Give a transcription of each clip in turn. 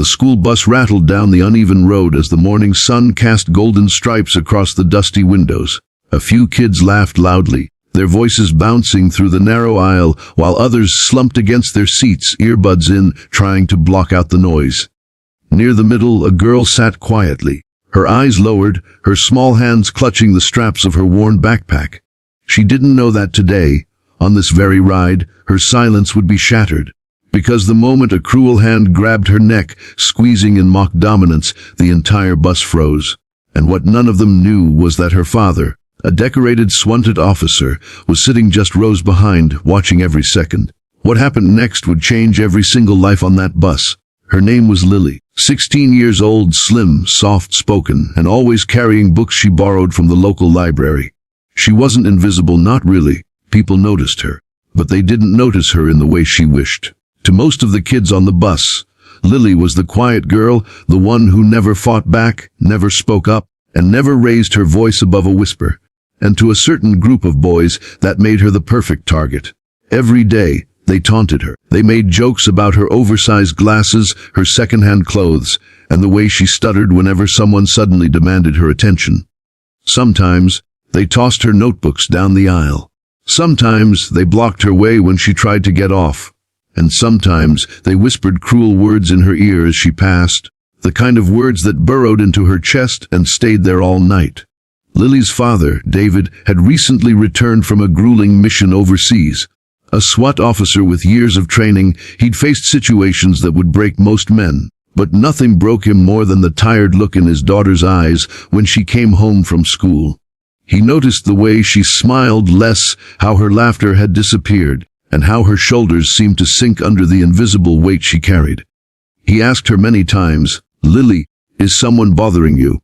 The school bus rattled down the uneven road as the morning sun cast golden stripes across the dusty windows. A few kids laughed loudly, their voices bouncing through the narrow aisle, while others slumped against their seats, earbuds in, trying to block out the noise. Near the middle, a girl sat quietly, her eyes lowered, her small hands clutching the straps of her worn backpack. She didn't know that today, on this very ride, her silence would be shattered. Because the moment a cruel hand grabbed her neck, squeezing in mock dominance, the entire bus froze. And what none of them knew was that her father, a decorated SWAT officer, was sitting just rows behind, watching every second. What happened next would change every single life on that bus. Her name was Lily, 16 years old, slim, soft-spoken, and always carrying books she borrowed from the local library. She wasn't invisible, not really. People noticed her, but they didn't notice her in the way she wished. To most of the kids on the bus, Lily was the quiet girl, the one who never fought back, never spoke up, and never raised her voice above a whisper. And to a certain group of boys, that made her the perfect target. Every day, they taunted her. They made jokes about her oversized glasses, her second-hand clothes, and the way she stuttered whenever someone suddenly demanded her attention. Sometimes, they tossed her notebooks down the aisle. Sometimes, they blocked her way when she tried to get off. And sometimes they whispered cruel words in her ear as she passed, the kind of words that burrowed into her chest and stayed there all night. Lily's father, David, had recently returned from a grueling mission overseas. A SWAT officer with years of training, he'd faced situations that would break most men, but nothing broke him more than the tired look in his daughter's eyes when she came home from school. He noticed the way she smiled less, how her laughter had disappeared, and how her shoulders seemed to sink under the invisible weight she carried. He asked her many times, "Lily, is someone bothering you?"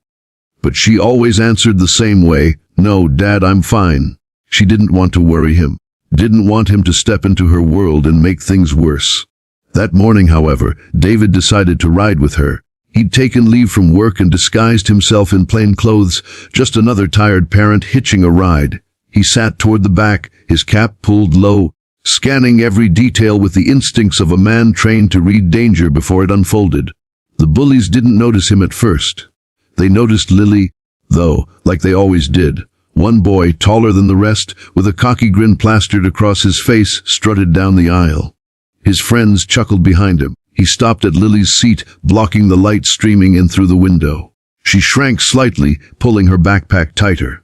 But she always answered the same way, "No, Dad, I'm fine." She didn't want to worry him, didn't want him to step into her world and make things worse. That morning, however, David decided to ride with her. He'd taken leave from work and disguised himself in plain clothes, just another tired parent hitching a ride. He sat toward the back, his cap pulled low, scanning every detail with the instincts of a man trained to read danger before it unfolded. The bullies didn't notice him at first. They noticed Lily, though, like they always did. One boy, taller than the rest, with a cocky grin plastered across his face, strutted down the aisle. His friends chuckled behind him. He stopped at Lily's seat, blocking the light streaming in through the window. She shrank slightly, pulling her backpack tighter.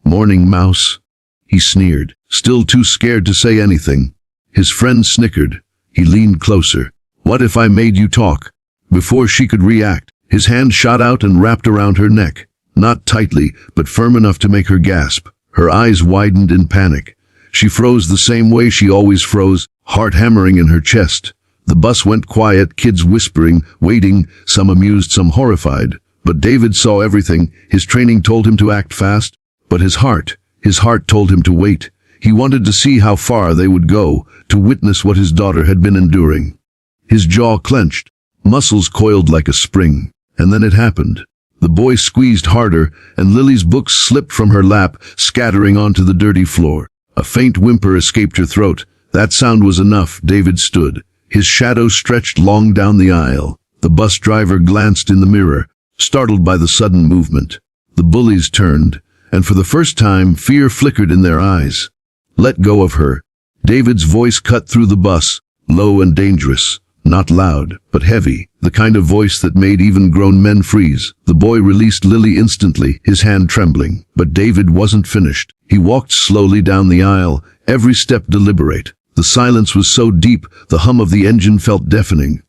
"Morning, Mouse," he sneered, still too scared to say anything. His friend snickered. He leaned closer. "What if I made you talk?" Before she could react, his hand shot out and wrapped around her neck. Not tightly, but firm enough to make her gasp. Her eyes widened in panic. She froze the same way she always froze, heart hammering in her chest. The bus went quiet, kids whispering, waiting, some amused, some horrified. But David saw everything. His training told him to act fast, but his heart told him to wait. He wanted to see how far they would go, to witness what his daughter had been enduring. His jaw clenched, muscles coiled like a spring. And then it happened. The boy squeezed harder, and Lily's books slipped from her lap, scattering onto the dirty floor. A faint whimper escaped her throat. That sound was enough. David stood. His shadow stretched long down the aisle. The bus driver glanced in the mirror, startled by the sudden movement. The bullies turned, and for the first time, fear flickered in their eyes. "Let go of her." David's voice cut through the bus, low and dangerous. Not loud, but heavy, the kind of voice that made even grown men freeze. The boy released Lily instantly, his hand trembling. But David wasn't finished. He walked slowly down the aisle, every step deliberate. The silence was so deep, the hum of the engine felt deafening.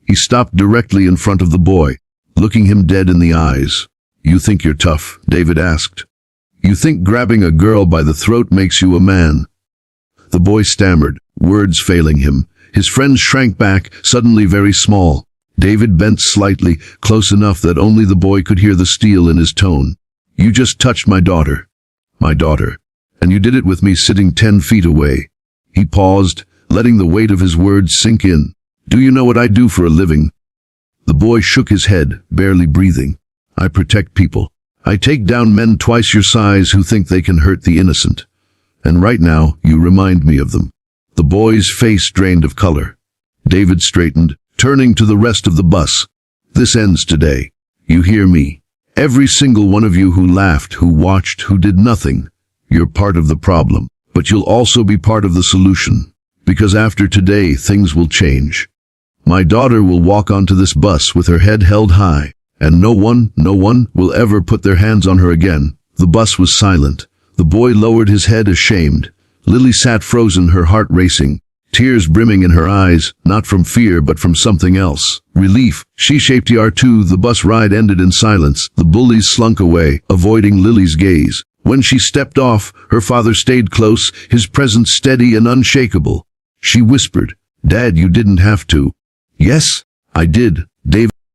He stopped directly in front of the boy, looking him dead in the eyes. "You think you're tough?" David asked. "You think grabbing a girl by the throat makes you a man?" The boy stammered, words failing him. His friends shrank back, suddenly very small. David bent slightly, close enough that only the boy could hear the steel in his tone. "You just touched my daughter. My daughter. And you did it with me sitting 10 feet away." He paused, letting the weight of his words sink in. "Do you know what I do for a living?" The boy shook his head, barely breathing. "I protect people. I take down men twice your size who think they can hurt the innocent. And right now, you remind me of them." The boy's face drained of color. David straightened, turning to the rest of the bus. This ends today. You hear me? Every single one of you who laughed, who watched, who did nothing. You're part of the problem, but you'll also be part of the solution. Because after today, things will change. My daughter will walk onto this bus with her head held high, and no one will ever put their hands on her again. The bus was silent. The boy lowered his head ashamed. Lily sat frozen, her heart racing, tears brimming in her eyes, not from fear but from something else. Relief. She shaped R2. The bus ride ended in silence. The bullies slunk away, avoiding Lily's gaze. When she stepped off, her father stayed close, his presence steady and unshakable. She whispered, "Dad, you didn't have to." "Yes, I did, David."